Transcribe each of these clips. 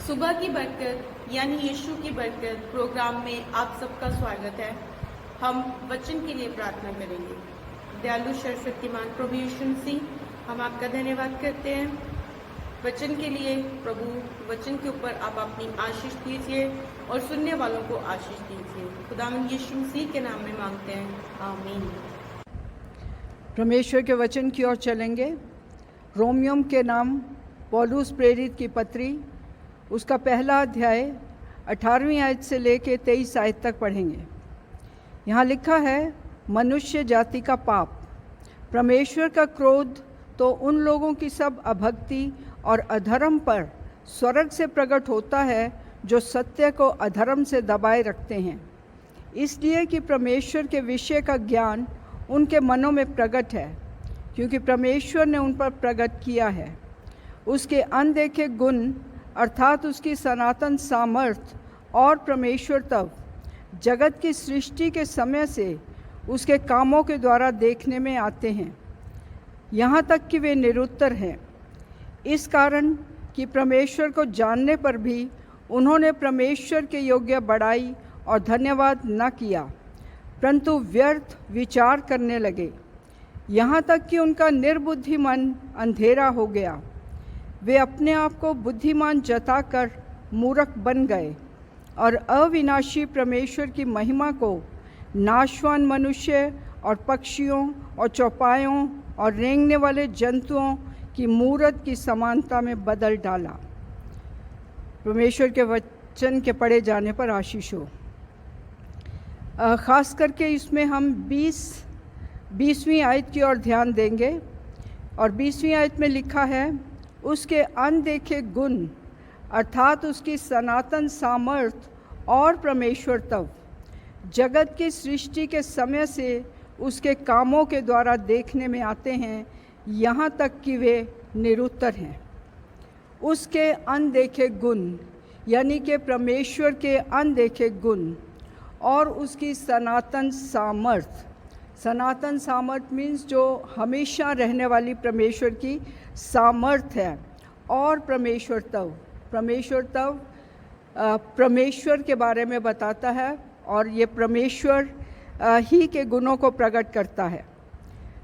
सुबह की बरकत यानी यीशु की बरकत प्रोग्राम में आप सबका स्वागत है। हम वचन के लिए प्रार्थना करेंगे। दयालु सर्वशक्तिमान प्रभु यीशु मसीह, हम आपका धन्यवाद करते हैं वचन के लिए। प्रभु, वचन के ऊपर आप अपनी आशीष दीजिए और सुनने वालों को आशीष दीजिए। खुदावंद यीशु मसीह के नाम में मांगते हैं, आमीन। परमेश्वर के वचन की ओर चलेंगे। रोमियों के नाम पौलुस प्रेरित की पत्री, उसका पहला अध्याय 18वीं आयत से लेकर 23 आयत तक पढ़ेंगे। यहाँ लिखा है, मनुष्य जाति का पाप। परमेश्वर का क्रोध तो उन लोगों की सब अभक्ति और अधर्म पर स्वर्ग से प्रकट होता है जो सत्य को अधर्म से दबाए रखते हैं, इसलिए कि परमेश्वर के विषय का ज्ञान उनके मनों में प्रकट है, क्योंकि परमेश्वर ने उन पर प्रकट किया है। उसके अनदेखे गुण अर्थात उसकी सनातन सामर्थ्य और परमेश्वर तब जगत की सृष्टि के समय से उसके कामों के द्वारा देखने में आते हैं, यहाँ तक कि वे निरुत्तर हैं। इस कारण कि परमेश्वर को जानने पर भी उन्होंने परमेश्वर के योग्य बड़ाई और धन्यवाद न किया, परंतु व्यर्थ विचार करने लगे, यहाँ तक कि उनका निर्बुद्धि मन अंधेरा हो गया। वे अपने आप को बुद्धिमान जताकर मूर्ख बन गए और अविनाशी परमेश्वर की महिमा को नाशवान मनुष्य और पक्षियों और चौपायों और रेंगने वाले जंतुओं की मूरत की समानता में बदल डाला। परमेश्वर के वचन के पढ़े जाने पर आशीष हो। ख़ास करके इसमें हम 20वीं आयत की ओर ध्यान देंगे और 20वीं आयत में लिखा है, उसके अनदेखे गुण अर्थात उसकी सनातन सामर्थ और परमेश्वरत्व जगत की सृष्टि के समय से उसके कामों के द्वारा देखने में आते हैं, यहाँ तक कि वे निरुत्तर हैं। उसके अनदेखे गुण यानी कि परमेश्वर के अनदेखे गुण और उसकी सनातन सामर्थ। सनातन सामर्थ मीन्स जो हमेशा रहने वाली परमेश्वर की सामर्थ है, और परमेश्वरत्व परमेश्वर के बारे में बताता है और ये परमेश्वर ही के गुणों को प्रकट करता है।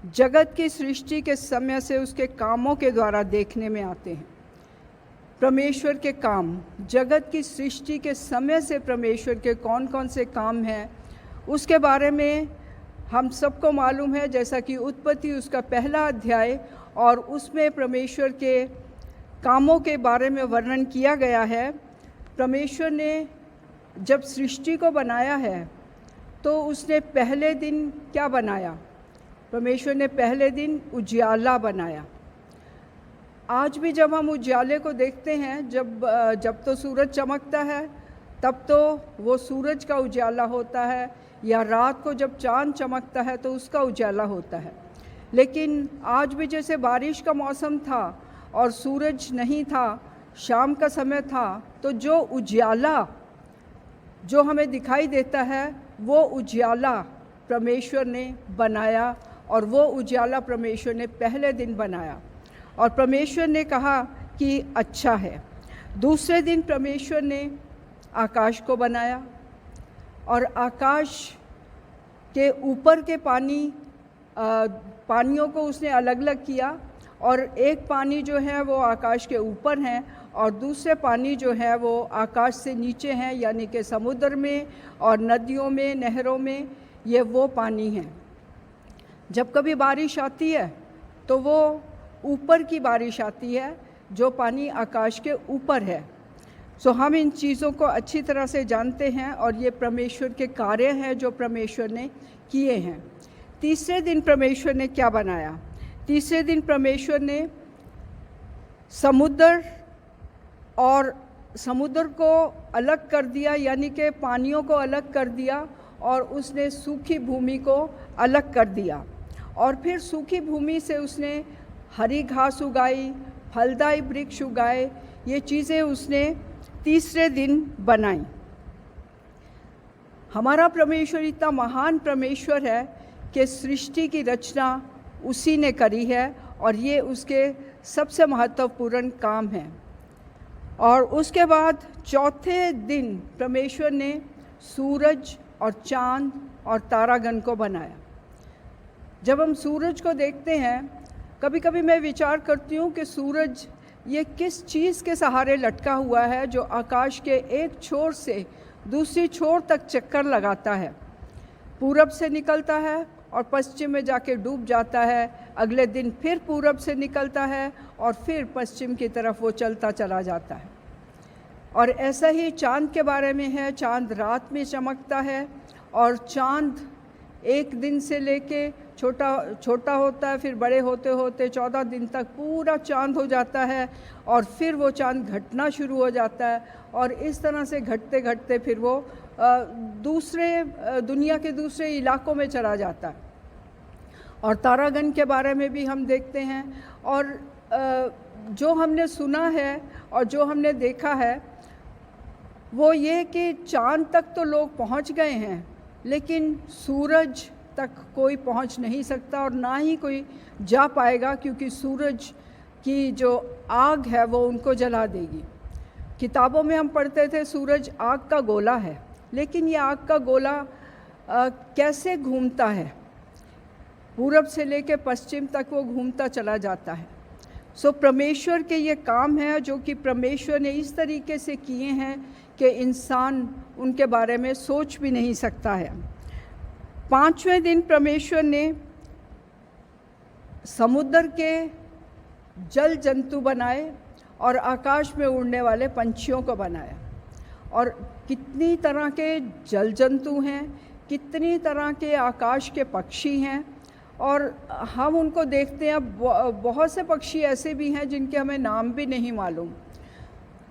जगत की सृष्टि के समय से उसके कामों के द्वारा देखने में आते हैं। परमेश्वर के काम, जगत की सृष्टि के समय से परमेश्वर के कौन कौन से काम हैं उसके बारे में हम सबको मालूम है। जैसा कि उत्पत्ति उसका पहला अध्याय और उसमें परमेश्वर के कामों के बारे में वर्णन किया गया है। परमेश्वर ने जब सृष्टि को बनाया है तो उसने पहले दिन क्या बनाया? परमेश्वर ने पहले दिन उजियाला बनाया। आज भी जब हम उजियाले को देखते हैं, जब तो सूरज चमकता है तब तो वो सूरज का उजियाला होता है, या रात को जब चांद चमकता है तो उसका उजियाला होता है। लेकिन आज भी जैसे बारिश का मौसम था और सूरज नहीं था, शाम का समय था, तो जो उजियाला जो हमें दिखाई देता है वो उजियाला परमेश्वर ने बनाया, और वो उजियाला परमेश्वर ने पहले दिन बनाया और परमेश्वर ने कहा कि अच्छा है। दूसरे दिन परमेश्वर ने आकाश को बनाया और आकाश के ऊपर के पानियों को उसने अलग अलग किया, और एक पानी जो है वो आकाश के ऊपर हैं और दूसरे पानी जो है वो आकाश से नीचे हैं, यानी कि समुद्र में और नदियों में, नहरों में, ये वो पानी हैं। जब कभी बारिश आती है तो वो ऊपर की बारिश आती है, जो पानी आकाश के ऊपर है। सो हम इन चीज़ों को अच्छी तरह से जानते हैं और ये परमेश्वर के कार्य हैं जो परमेश्वर ने किए हैं। तीसरे दिन परमेश्वर ने क्या बनाया? तीसरे दिन परमेश्वर ने समुद्र को अलग कर दिया, यानी कि पानियों को अलग कर दिया, और उसने सूखी भूमि को अलग कर दिया। और फिर सूखी भूमि से उसने हरी घास उगाई, फलदायी वृक्ष उगाए। ये चीज़ें उसने तीसरे दिन बनाई। हमारा परमेश्वर इतना महान परमेश्वर है कि सृष्टि की रचना उसी ने करी है और ये उसके सबसे महत्वपूर्ण काम है। और उसके बाद चौथे दिन परमेश्वर ने सूरज और चाँद और तारागण को बनाया। जब हम सूरज को देखते हैं, कभी कभी मैं विचार करती हूँ कि सूरज ये किस चीज़ के सहारे लटका हुआ है जो आकाश के एक छोर से दूसरी छोर तक चक्कर लगाता है। पूरब से निकलता है और पश्चिम में जाके डूब जाता है, अगले दिन फिर पूरब से निकलता है और फिर पश्चिम की तरफ वो चलता चला जाता है। और ऐसा ही चाँद के बारे में है। चाँद रात में चमकता है और चाँद एक दिन से लेके छोटा होता है, फिर बड़े होते होते 14 दिन तक पूरा चाँद हो जाता है और फिर वो चाँद घटना शुरू हो जाता है, और इस तरह से घटते घटते फिर वो दुनिया के दूसरे इलाकों में चला जाता है। और तारागण के बारे में भी हम देखते हैं। और जो हमने सुना है और जो हमने देखा है वो ये कि चाँद तक तो लोग पहुंच गए हैं, लेकिन सूरज तक कोई पहुंच नहीं सकता और ना ही कोई जा पाएगा, क्योंकि सूरज की जो आग है वो उनको जला देगी। किताबों में हम पढ़ते थे सूरज आग का गोला है, लेकिन ये आग का गोला कैसे घूमता है? पूरब से लेकर पश्चिम तक वो घूमता चला जाता है। सो परमेश्वर के ये काम है जो कि परमेश्वर ने इस तरीके से किए हैं कि इंसान उनके बारे में सोच भी नहीं सकता है। 5वें दिन परमेश्वर ने समुद्र के जल जंतु बनाए और आकाश में उड़ने वाले पंछियों को बनाया। और कितनी तरह के जल जंतु हैं, कितनी तरह के आकाश के पक्षी हैं, और हम उनको देखते हैं। बहुत से पक्षी ऐसे भी हैं जिनके हमें नाम भी नहीं मालूम,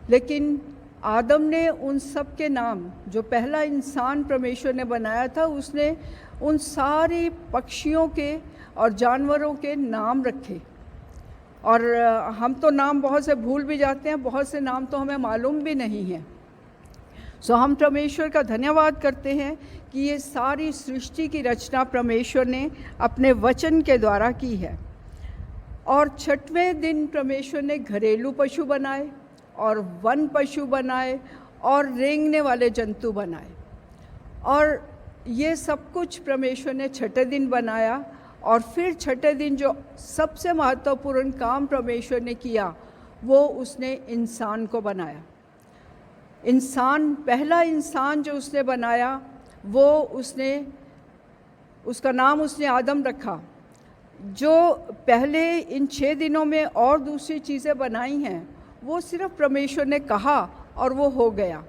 लेकिन आदम ने उन सब के नाम, जो पहला इंसान परमेश्वर ने बनाया था, उसने उन सारे पक्षियों के और जानवरों के नाम रखे। और हम तो नाम बहुत से भूल भी जाते हैं, बहुत से नाम तो हमें मालूम भी नहीं है। सो हम परमेश्वर का धन्यवाद करते हैं कि ये सारी सृष्टि की रचना परमेश्वर ने अपने वचन के द्वारा की है। और 6वें दिन परमेश्वर ने घरेलू पशु बनाए और वन पशु बनाए और रेंगने वाले जंतु बनाए। और ये सब कुछ परमेश्वर ने 6ठे दिन बनाया। और फिर 6ठे दिन जो सबसे महत्वपूर्ण काम परमेश्वर ने किया, वो उसने इंसान को बनाया। इंसान, पहला इंसान जो उसने बनाया, वो उसका नाम उसने आदम रखा। जो पहले इन 6 दिनों में और दूसरी चीज़ें बनाई हैं, वो सिर्फ परमेश्वर ने कहा और वो हो गया।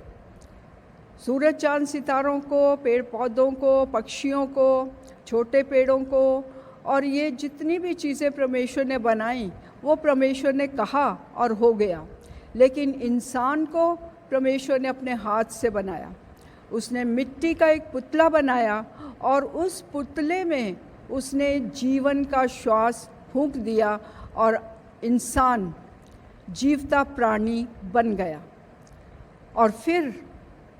सूरज चांद सितारों को, पेड़ पौधों को, पक्षियों को, छोटे पेड़ों को, और ये जितनी भी चीज़ें परमेश्वर ने बनाई, वो परमेश्वर ने कहा और हो गया। लेकिन इंसान को परमेश्वर ने अपने हाथ से बनाया। उसने मिट्टी का एक पुतला बनाया और उस पुतले में उसने जीवन का श्वास फूंक दिया और इंसान जीवता प्राणी बन गया। और फिर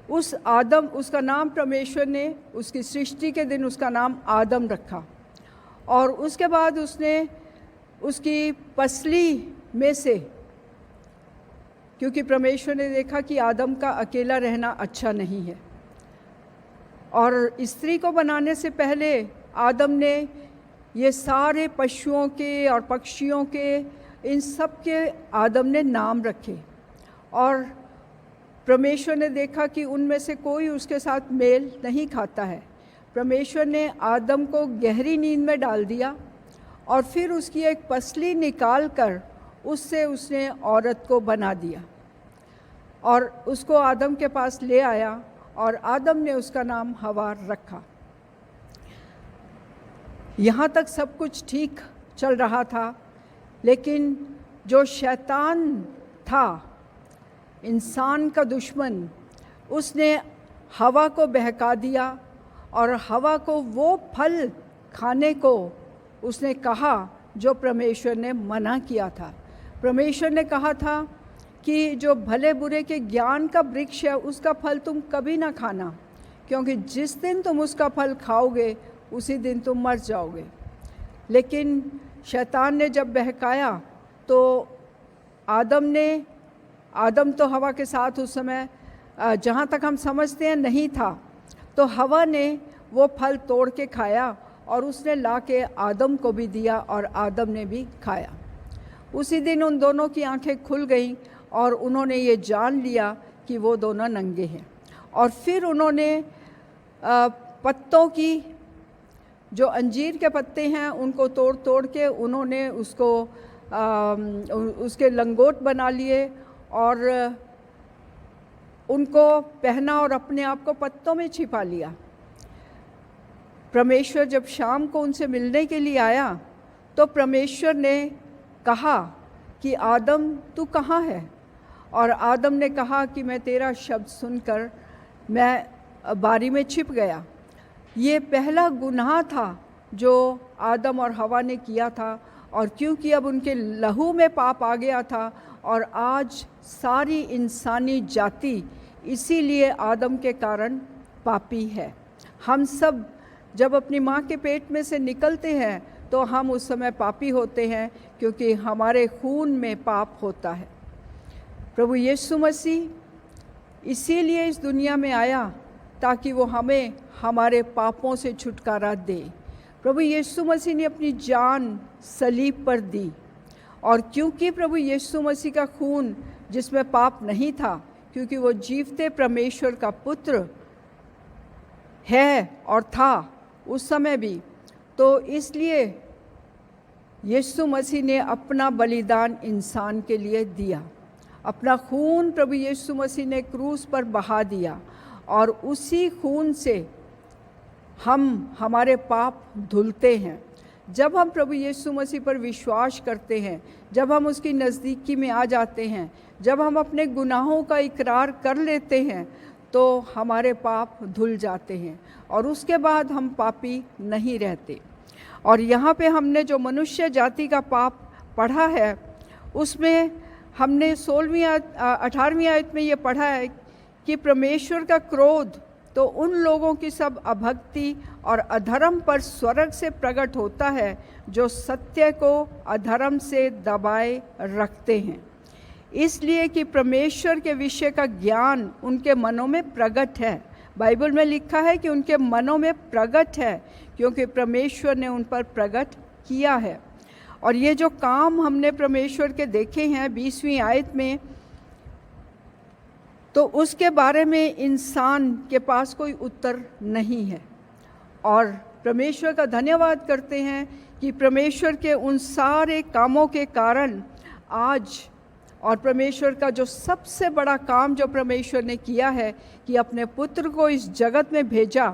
उस आदम, उसका नाम परमेश्वर ने उसकी सृष्टि के दिन उसका नाम आदम रखा। और उसके बाद उसने उसकी पसली में से, क्योंकि परमेश्वर ने देखा कि आदम का अकेला रहना अच्छा नहीं है, और स्त्री को बनाने से पहले आदम ने ये सारे पशुओं के और पक्षियों के, इन सब के आदम ने नाम रखे। और परमेश्वर ने देखा कि उनमें से कोई उसके साथ मेल नहीं खाता है। परमेश्वर ने आदम को गहरी नींद में डाल दिया और फिर उसकी एक पसली निकाल कर उससे उसने औरत को बना दिया और उसको आदम के पास ले आया और आदम ने उसका नाम हवा रखा। यहाँ तक सब कुछ ठीक चल रहा था, लेकिन जो शैतान था, इंसान का दुश्मन, उसने हवा को बहका दिया और हवा को वो फल खाने को उसने कहा जो परमेश्वर ने मना किया था। परमेश्वर ने कहा था कि जो भले बुरे के ज्ञान का वृक्ष है, उसका फल तुम कभी ना खाना, क्योंकि जिस दिन तुम उसका फल खाओगे उसी दिन तुम मर जाओगे। लेकिन शैतान ने जब बहकाया तो आदम तो हवा के साथ उस समय, जहाँ तक हम समझते हैं, नहीं था। तो हवा ने वो फल तोड़ के खाया और उसने ला के आदम को भी दिया और आदम ने भी खाया। उसी दिन उन दोनों की आंखें खुल गईं और उन्होंने ये जान लिया कि वो दोनों नंगे हैं। और फिर उन्होंने पत्तों की, जो अंजीर के पत्ते हैं, उनको तोड़ तोड़ के उन्होंने उसके लंगोट बना लिए और उनको पहना और अपने आप को पत्तों में छिपा लिया। परमेश्वर जब शाम को उनसे मिलने के लिए आया तो परमेश्वर ने कहा कि आदम तू कहाँ है? और आदम ने कहा कि मैं तेरा शब्द सुनकर मैं बारी में छिप गया। ये पहला गुनाह था जो आदम और हवा ने किया था, और क्योंकि अब उनके लहू में पाप आ गया था और आज सारी इंसानी जाति इसीलिए आदम के कारण पापी है। हम सब जब अपनी माँ के पेट में से निकलते हैं तो हम उस समय पापी होते हैं, क्योंकि हमारे खून में पाप होता है। प्रभु यीशु मसीह इसीलिए इस दुनिया में आया ताकि वो हमें हमारे पापों से छुटकारा दे। प्रभु यीशु मसीह ने अपनी जान सलीब पर दी, और क्योंकि प्रभु यीशु मसीह का खून जिसमें पाप नहीं था, क्योंकि वो जीवते परमेश्वर का पुत्र है और था, उस समय भी। तो इसलिए यीशु मसीह ने अपना बलिदान इंसान के लिए दिया, अपना खून प्रभु यीशु मसीह ने क्रूस पर बहा दिया, और उसी खून से हमारे पाप धुलते हैं। जब हम प्रभु यीशु मसीह पर विश्वास करते हैं, जब हम उसकी नज़दीकी में आ जाते हैं, जब हम अपने गुनाहों का इकरार कर लेते हैं, तो हमारे पाप धुल जाते हैं और उसके बाद हम पापी नहीं रहते। और यहाँ पे हमने जो मनुष्य जाति का पाप पढ़ा है, उसमें हमने 18वीं आयत में ये पढ़ा है कि परमेश्वर का क्रोध तो उन लोगों की सब अभक्ति और अधर्म पर स्वर्ग से प्रकट होता है जो सत्य को अधर्म से दबाए रखते हैं। इसलिए कि परमेश्वर के विषय का ज्ञान उनके मनों में प्रकट है। बाइबल में लिखा है कि उनके मनों में प्रकट है, क्योंकि परमेश्वर ने उन पर प्रकट किया है। और ये जो काम हमने परमेश्वर के देखे हैं 20वीं आयत में, तो उसके बारे में इंसान के पास कोई उत्तर नहीं है। और परमेश्वर का धन्यवाद करते हैं कि परमेश्वर के उन सारे कामों के कारण आज, और परमेश्वर का जो सबसे बड़ा काम जो परमेश्वर ने किया है कि अपने पुत्र को इस जगत में भेजा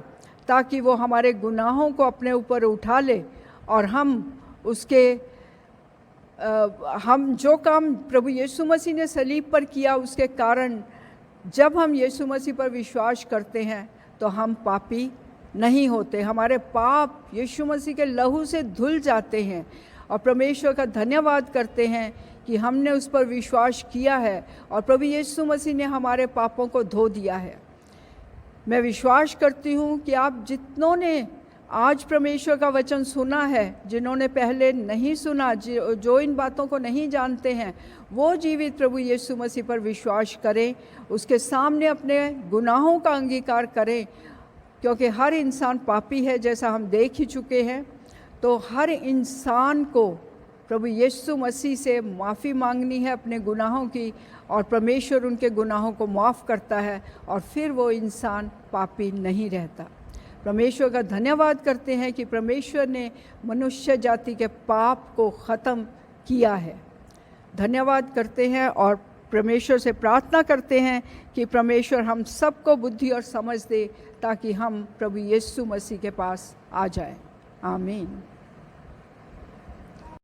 ताकि वो हमारे गुनाहों को अपने ऊपर उठा ले, और हम जो काम प्रभु यीशु मसीह ने सलीब पर किया उसके कारण जब हम यीशु मसीह पर विश्वास करते हैं तो हम पापी नहीं होते, हमारे पाप यीशु मसीह के लहू से धुल जाते हैं। और परमेश्वर का धन्यवाद करते हैं कि हमने उस पर विश्वास किया है और प्रभु यीशु मसीह ने हमारे पापों को धो दिया है। मैं विश्वास करती हूँ कि आप जितनों ने आज परमेश्वर का वचन सुना है, जिन्होंने पहले नहीं सुना, जो इन बातों को नहीं जानते हैं, वो जीवित प्रभु यीशु मसीह पर विश्वास करें, उसके सामने अपने गुनाहों का अंगीकार करें, क्योंकि हर इंसान पापी है जैसा हम देख ही चुके हैं। तो हर इंसान को प्रभु यीशु मसीह से माफ़ी मांगनी है अपने गुनाहों की, और परमेश्वर उनके गुनाहों को माफ़ करता है और फिर वो इंसान पापी नहीं रहता। परमेश्वर का धन्यवाद करते हैं कि परमेश्वर ने मनुष्य जाति के पाप को ख़त्म किया है। धन्यवाद करते हैं और परमेश्वर से प्रार्थना करते हैं कि परमेश्वर हम सबको बुद्धि और समझ दे ताकि हम प्रभु यीशु मसीह के पास आ जाएं। आमीन।